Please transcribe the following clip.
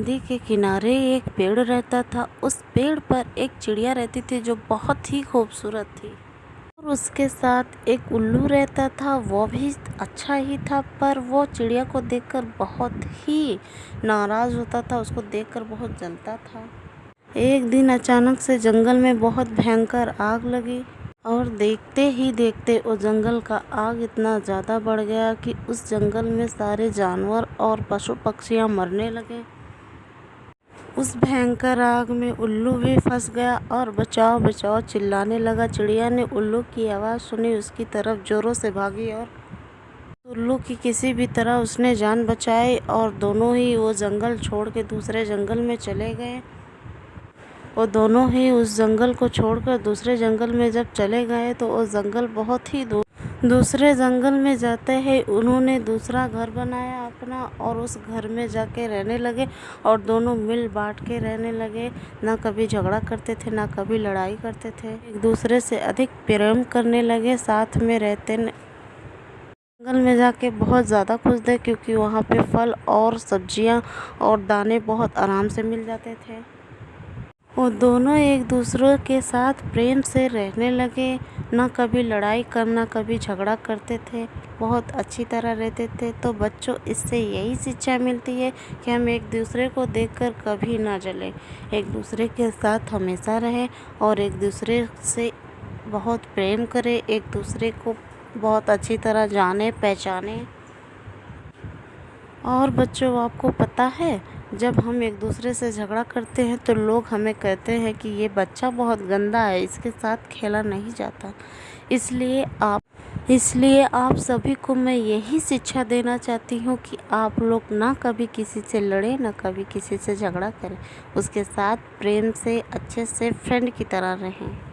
नदी के किनारे एक पेड़ रहता था। उस पेड़ पर एक चिड़िया रहती थी जो बहुत ही खूबसूरत थी और उसके साथ एक उल्लू रहता था। वो भी अच्छा ही था, पर वो चिड़िया को देखकर बहुत ही नाराज़ होता था, उसको देखकर बहुत जलता था। एक दिन अचानक से जंगल में बहुत भयंकर आग लगी और देखते ही देखते उस जंगल का आग इतना ज़्यादा बढ़ गया कि उस जंगल में सारे जानवर और पशु पक्षियाँ मरने लगे। उस भयंकर आग में उल्लू भी फंस गया और बचाओ बचाओ चिल्लाने लगा। चिड़िया ने उल्लू की आवाज़ सुनी, उसकी तरफ जोरों से भागी और उल्लू की किसी भी तरह उसने जान बचाई और दोनों ही वो जंगल छोड़ के दूसरे जंगल में चले गए। वो दोनों ही उस जंगल को छोड़कर दूसरे जंगल में जब चले गए तो वो जंगल बहुत ही दूसरे जंगल में जाते ही उन्होंने दूसरा घर बनाया अपना और उस घर में जाके रहने लगे और दोनों मिल बांट के रहने लगे। ना कभी झगड़ा करते थे, ना कभी लड़ाई करते थे, एक दूसरे से अधिक प्रेम करने लगे। साथ में रहते जंगल में जाके बहुत ज़्यादा खुश थे क्योंकि वहाँ पे फल और सब्जियाँ और दाने बहुत आराम से मिल जाते थे। वो दोनों एक दूसरे के साथ प्रेम से रहने लगे, ना कभी लड़ाई करना कभी झगड़ा करते थे, बहुत अच्छी तरह रहते थे। तो बच्चों, इससे यही शिक्षा मिलती है कि हम एक दूसरे को देखकर कभी ना जलें, एक दूसरे के साथ हमेशा रहें और एक दूसरे से बहुत प्रेम करें, एक दूसरे को बहुत अच्छी तरह जाने पहचाने। और बच्चों, आपको पता है, जब हम एक दूसरे से झगड़ा करते हैं तो लोग हमें कहते हैं कि ये बच्चा बहुत गंदा है, इसके साथ खेला नहीं जाता। इसलिए आप सभी को मैं यही शिक्षा देना चाहती हूँ कि आप लोग ना कभी किसी से लड़ें, ना कभी किसी से झगड़ा करें, उसके साथ प्रेम से अच्छे से फ्रेंड की तरह रहें।